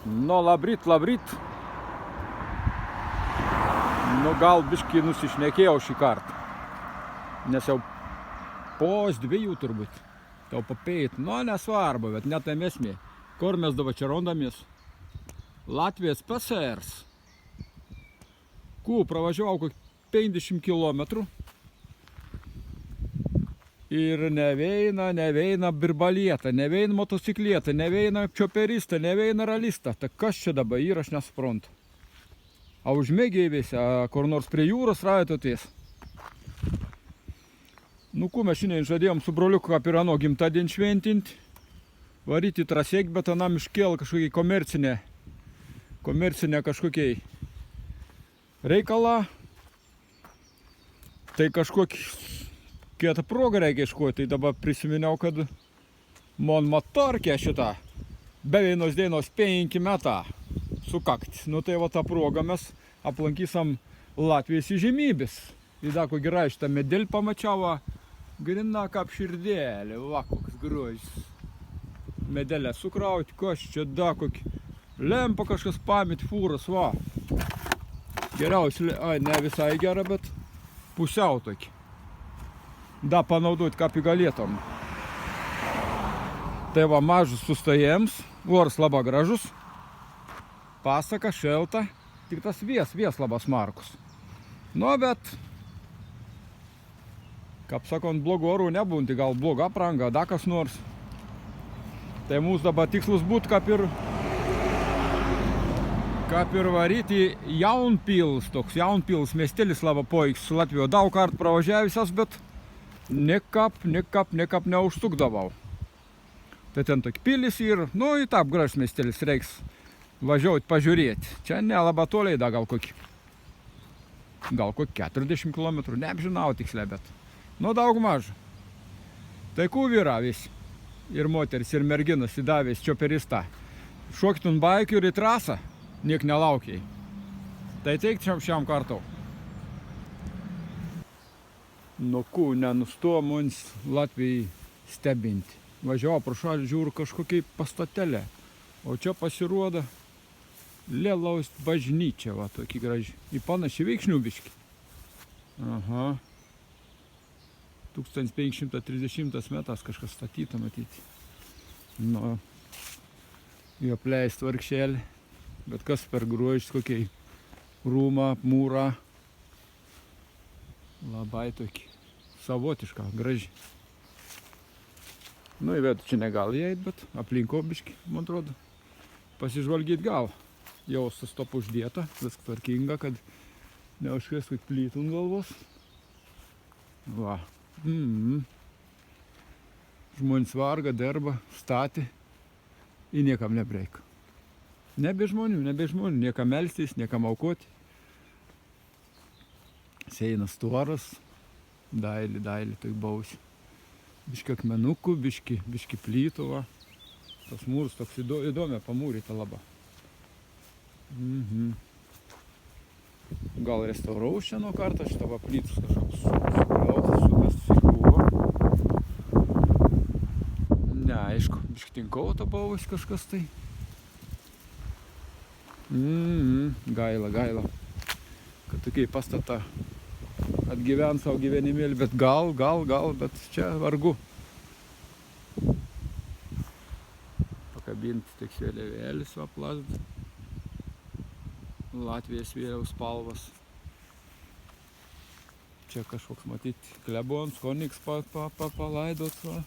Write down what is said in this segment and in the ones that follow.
Nu, labryt. Nu, gal biškį nusišnekėjau šį kartą. Nes jau pos 2 turbūt. Jau papeit. Nu, nesvarbu, bet net tai esmė. Kur mes dabar čia rondamės? Latvijos PSRs. Pravažiavau kokį 50 km. Ir neveina birbalieta, neveina motocikleta, neveina čioperista, neveina ralista. Tai kas čia dabar yra, aš nesuprantu. A užmėgiai visi, kur nors prie jūros rajototies. Nu, mes šiandien žadėjom su broliuku Kapirano gimtadienį šventinti. Varyti trasėk, bet anam iškėl kažkokiai komercinė kažkokiai reikalą. Tai kažkokį kietą progą reikia iškuoti. Tai dabar prisiminiau, kad man motorkė šitą be vienos dienos 5 metą sukakti. Nu tai va tą progą mes aplankysim Latvijos įžymybės. Ir dar kokį raštą medėlį pamačiavo. Grina kaip širdėlė. Va, koks grožis. Medėlę sukrauti. Kas čia da kokį. Lempa kažkas pamėt fūras, va. Geriausiai, ne visai gera, bet pusiau tokį. Da panaudoti kaip galėtum. Tai va, mažus sustojėms. Oras labai gražus. Pasaka, šelta. Tik tas vies labai smarkus. Nu, bet, kaip sakant, blogų orų nebūnti. Gal bloga apranga, da kas nors. Tai mūsų dabar tikslas būtų kaip ir varyti Jaunpils. Toks Jaunpils miestelis labai poiks Latvijoje. Daug kartų pravažiavęs, bet nekap neužsukdavau. Tai ten tokie pilis ir, nu, į taip gražus miestelis reiks važiuoti, pažiūrėti. Čia nelabai toliai da gal kokį 40 km, neapžinau tiksliai, bet nu daug mažą. Tai vyra visi. Ir moteris, ir merginas įdavės čioperistą. Šokit ant baikių ir į trasą. Niek nelaukiai. Tai teikti šiam kartau. Nu, nenustojo mums Latvijai stebinti. Važiavo pro šalį, žiūriu kažkokiai pastatelė. O čia pasirodo Lielaus bažnyčia, va, tokį gražį. Į panašį Veikšnių biškį. Aha. 1530 metas kažkas statyta matyti. Nu, jo pleist vargšėlį. Bet kas per grožis, kokiai rūmą, mūrą. Labai tokį savotišką, gražį. Nu, į vietų čia negali įeit, bet aplinko biškį, man atrodo. Pasižvalgyt gal. Jau sustop uždėta, viskas tvarkinga, kad neužkės kaip plytų ant galvos. Va. Žmonės varga, dirba, statė ir niekam nebreika. Nebe žmonių, niekam melstis, niekam aukoti. Seinas tvoras, dailį, tai bausi. Biški akmenukų, biški plytų, va. Tas mūras toks įdomia pamūryta labai. Gal restaurau šiandien kartą šitą va plytus kažkoks sumestus į krūvą. Neaišku, biški tinkauta buvus kažkas tai. Gaila. Kad tokiai pastatą atgyvent savo gyvenimėlį, bet gal, bet čia vargu. Pakabinti tik vėliavėlis, va plazda. Latvijos vėliaus spalvas. Čia kažkoks matyti klebons, koniks palaidots, va.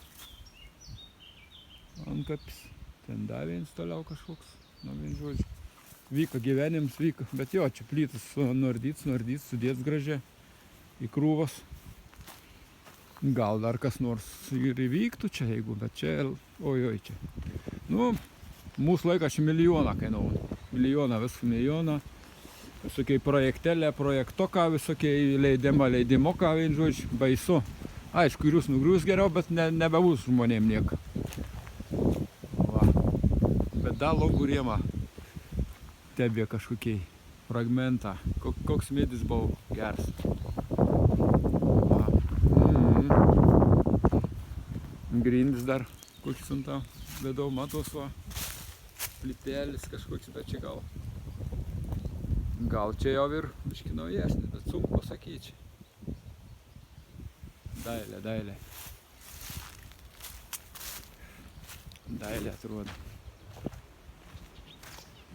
Ankapis. Ten davėns toliau kažkoks. Nu, vien žodžiu. Vyka gyvenims, bet jo, čia plytas nordyts, sudėts gražiai į krūvas. Gal dar kas nors ir įvyktų čia, jeigu, bet čia, ojoj čia. Nu, mūsų laikas čia milijoną kainavo. Milijoną. Visokiai projektelė, projektoką, visokiai leidimoką, vien žodžiu, baisu. Aišku, ir jūs nugrius geriau, bet nebebus žmonėm nieko. Va. Bet dar longurėma. Tebė kažkokiai fragmentą. Koks medis buvo geras. Grindis dar koks ant tą vedau matos, va. plytelis kažkoks, bet čia gal čia jau ir biški naujesnis, bet sunku pasakyti. Dailė atrodo.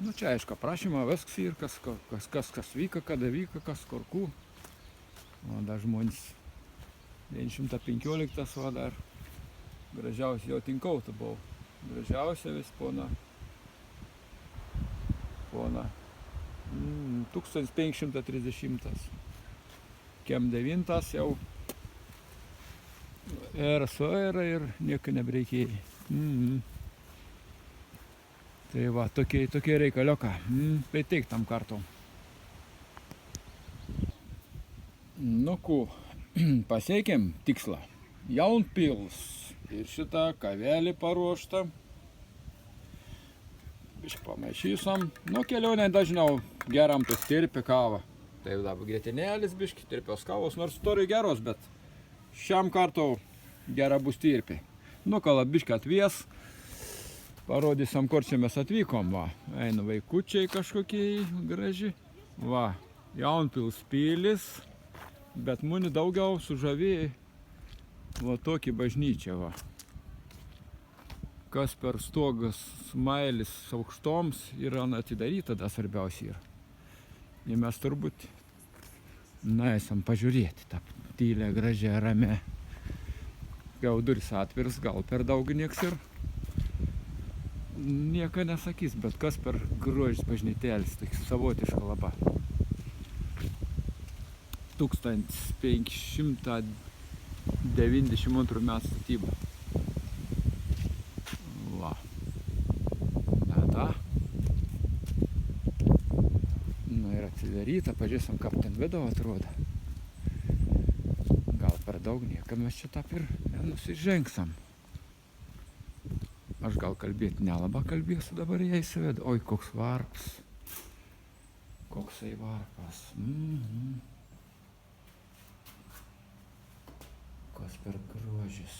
Nu čia aišku, aprašymą viskas ir kas vyka, kada vyka, kas korku. O dar žmonės 915, o dar gražiausia jau tinkauta buvo. Gražiausia vis pona 1530. Kem 9 jau era su era ir nieko nebreikėjai. Tai va, tokie reikalioka. Tai teik tam kartom. Nu ko, pasiekėm tikslą. Jaunpils. Ir šitą kavelį paruoštą. Biškį pamaišysim. Nu, kelionė dažniau geram tas tirpi kavą. Tai dabar grietinėlis biškį, tirpios kavos, nors tori geros, bet šiam kartu gera bus tirpi. Nu, kol biškį atvies, parodysim, kur čia mes atvykom. Va, eina vaikučiai kažkokie graži. Va, Jaunpils pilis, bet muni daugiau sužavėjai. Va tokį bažnyčią, va. Kas per stogas smailis aukštoms yra atidaryta, tada svarbiausia yra. Ir mes turbūt esam pažiūrėti tą tylę, gražią, ramę. Gal duris atvirs, gal per daug nieks ir nieko nesakys, bet kas per grožis bažnytėlis, tai savotiška laba. 1592 metų statyba. Va. Tada. Nu ir atsidaryta, pažiūrėsim, kaip ten vidau atrodo. Gal per daug niekam mes čia taip ir nenusižengsam. Aš gal kalbėti nelaba kalbėsiu, dabar jai įsivedu. Oi, koks varpas. Koksai varpas. Kas per grožis.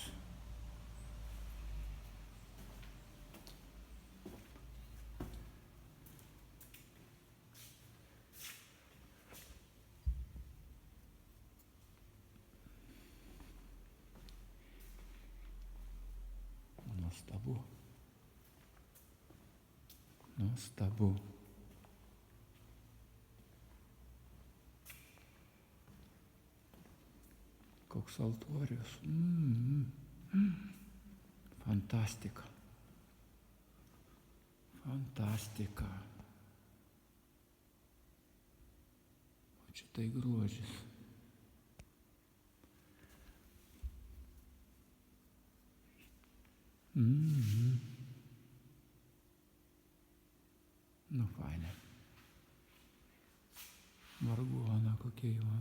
Nuostabu. Nuostabu. Koks altorius. Fantastika. Fantastika. O čia tai grožis. Nu, fainai. Vargona kokie jau.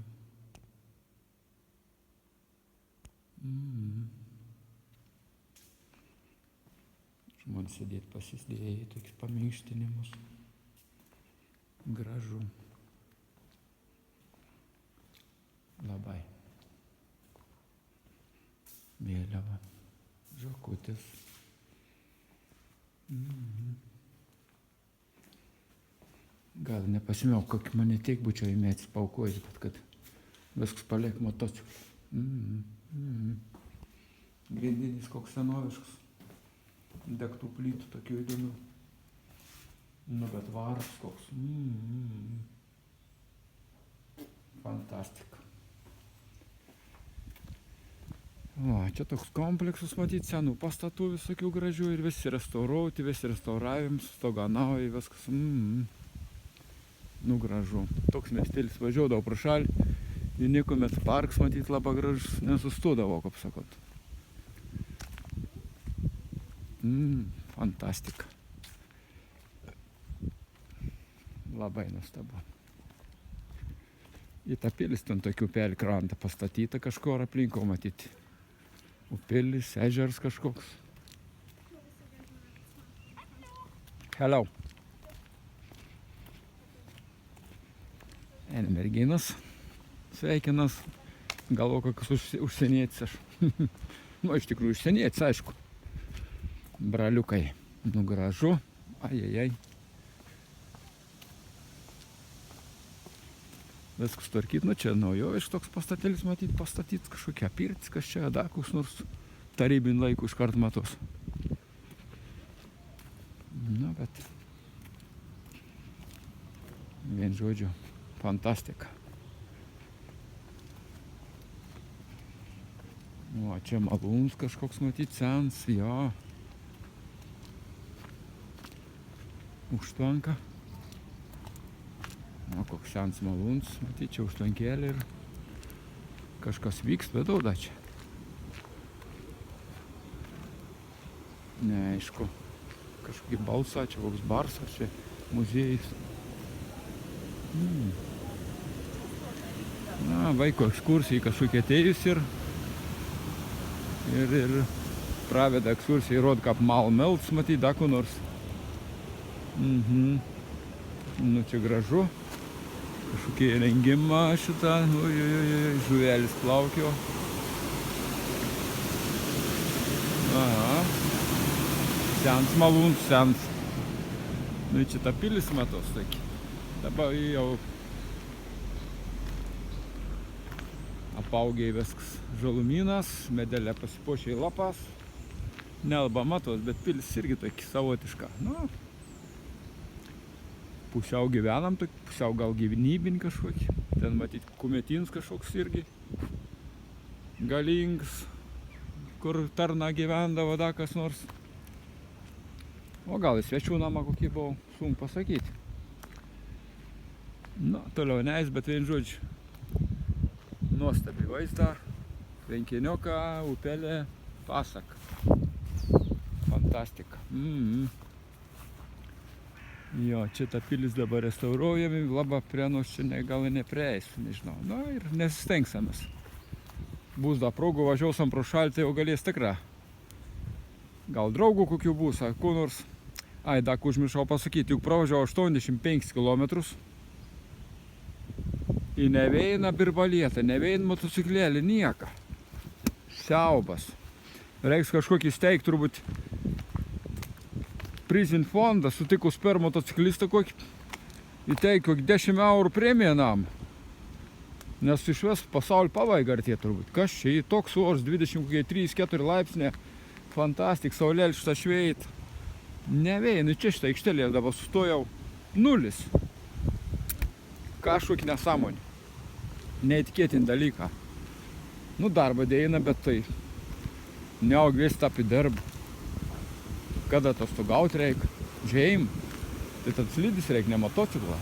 Žmonės sėdėti pasisdėjai, tokius paminkštinimus. Gražu. Labai. Vėliava. Žakutis. Gal nepasimiau, kokį mane tiek būčiau įmėtis paukojus, bet kad viskas paliek motociklą. Grindinis koks senoviškas. Degtų plytų tokių įdomių. Nu, bet varas koks. Fantastika. Va, čia toks kompleksas, matyti, senų pastatų visokių gražių ir visi restauruoti, visi restauravim, stoganauja, viskas. Nu, gražu. Toks miestelis važiuodavo pro šalį. Ir niekuomet parks, matyti, labai gražus, nesustodavo, kaip sakot. Fantastika. Labai nuostabu. Į tą pilis ten tokių upelį krantą pastatyta kažkur aplinko, matyti. Upelis, ežeras kažkoks. Hello. Eina merginas. Sveikinas. Galvo, kokius užsienietis aš. Nu, iš tikrųjų, užsienietis, aišku. Braliukai. Nu, gražu. Ajajai. Viskas tvarkyt, nu čia naujoviš toks pastatėlis matyt, pastatyt kažkokia pirtis, kas čia, dar koks nors tarybin laikų iškart matos. Nu, bet vien žodžiu, fantastika. O, čia malūns kažkoks matyt sens, jo. Užtvanka. O, koks sens malūns, matyt, čia užtvankėlė ir kažkas vyksta, bet dauda čia. Neaišku, kažkokį balsą, čia koks barsas, čia muziejus. Na, vaiko ekskursijai kažkokie atėjus ir praveda ekskursijai, rod kaip Malmelts, matyt, da ko nors. Nu, čia gražu. Kažkokie rengimą šitą, žuvelis plaukio. Aha. Sens malūns, sens. Nu, čia ta pilis matos, taigi. Dabar jau apaugiai viskas žalumynas, medelė pasipuošė lapas. Nelba matos, bet pilis irgi tokia savotiška. Nu, pusiau gyvenam, pusiau gal gyvenybin kažkokį. Ten matyt kumetins kažkoks irgi galingas, kur tarna gyvendavo da kas nors. O gal į svečių namą kokį buvo, sunku pasakyti. Nu, toliau neis, bet vien žodžiu. Nuostabi vaizdą, tvenkinioką, upelė, pasaka. Fantastika. Jo, čia ta pilis dabar restauruojami, laba prie nors čia gal neprieis, nežinau. Nu ir nesistengsamės. Bus da progų, važiuosim pro šalį, tai jau galės tikra. Gal draugų kokių bus, ar kur nors. Ai, dar užmiršau pasakyti, juk pravažiavau 85 km. Ir neveina birbalietą, neveina motociklėlį, nieka. Siaubas. Reiks kažkokį steigt turbūt prizin fondą, sutikus per motociklistą kokį, įteik kokį 10 eurų premiją nam. Nes išves pasaulį pabaigą artė turbūt. Kas čia, toks oras 23-4 laipsnė, fantastik, saulėlė šitą šveit. Neveina, čia šitą aikštelė dabar sustojau 0. Kažkokį nesąmonį. Neįtikėtin dalyką. Nu, darbą dėina, bet tai neaugės tapį darbą. Kada atostogauti reikia? Žeim. Tai tad slidis reikia, ne motociklą.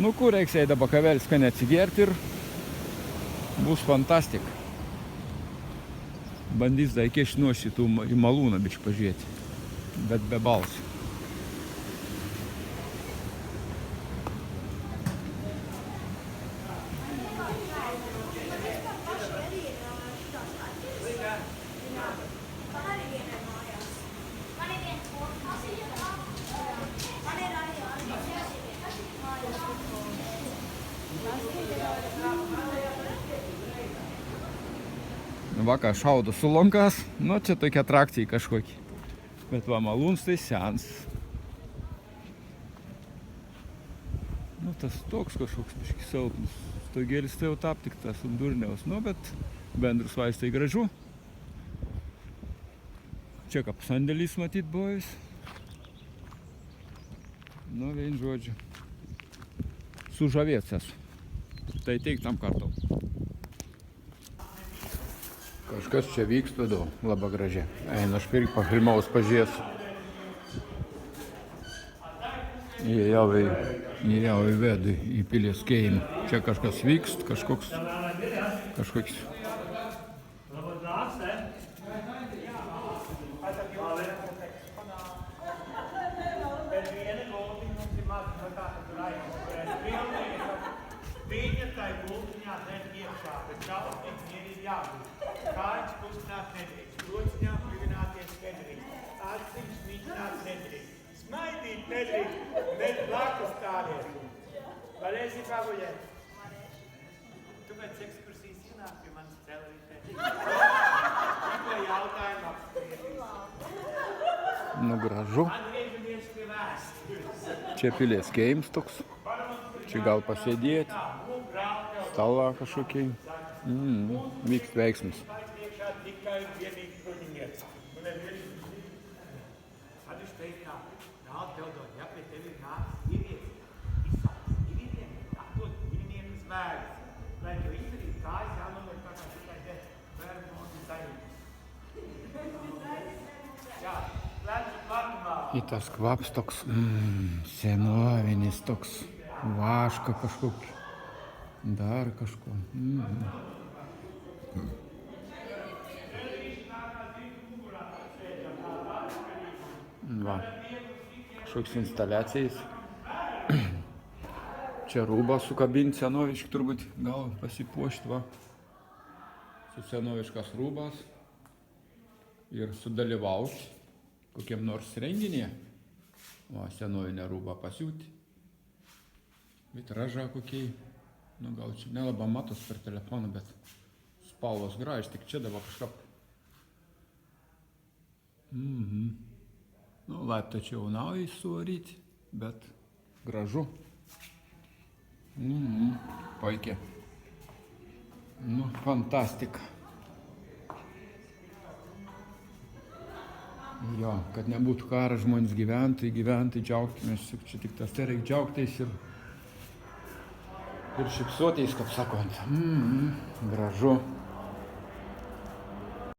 Nu, kur reiks eiti dabar kavelis, kad neatsigerti ir bus fantastika. Bandys da iki nuo šitų į malūną biškį pažiūrėti. Bet be balsų. Va ką šaudo sulonkas, nu čia tokia atrakcija kažkokia. Bet va malūns tai sens. Nu tas toks kažkoks biškis silpnas. Stogėlis tai jau taptiktas ant durniaus, nu bet bendrus vaistai gražu. Čia kaip sandėlys matyt buvęs. Nu vien žodžiu. Sužavėtas esu. Tai teik tam kartu. Kažkas čia vyksta, labai gražiai. Eina, aš pirk pafilmaus pažiūrės. Jie jau į vedų, į pilies keimą. Čia kažkas vyksta, kažkoks. Kāds kustināt nedrīkst, rociņām pļuvināties nedrīkst, aciņš mīķināt nedrīkst, smaidīt nedrīkst, bet blakus stāviet. Varēsi paguļēt? Tu pēc ekskursijas ienāk pie manas celerītē. Tikko jautājumu apspriedīs. Nu, gražu. Čia pilies keims toks. Čia gal pasėdėti. Stalą kažkokiai. Vyks veiksmas. I tas kvaps toks senovinis, toks vaška kažkokį, dar kažko. Va, kažkoks instaliacijas. Čia rūbą sukabinti senoviški turbūt, gal pasipuošti, va. Su senoviškas rūbas ir sudalyvauti kokiam nors renginėje. Va, senovinę rūbą pasiūti. Vitražą kokiai. Nu, gal čia nelabai matos per telefoną, bet spalvos gražios, tik čia dabar kažkaip. Nu, laiptą čia jau naują suvaryti, bet gražu. Puikiai. Nu, fantastika. Jo, kad nebūtų karas, žmonės gyventojai, džiaugtumės, čia tik tas tai reikia džiaugtais ir šypsuotais, kaip sakant. Gražu.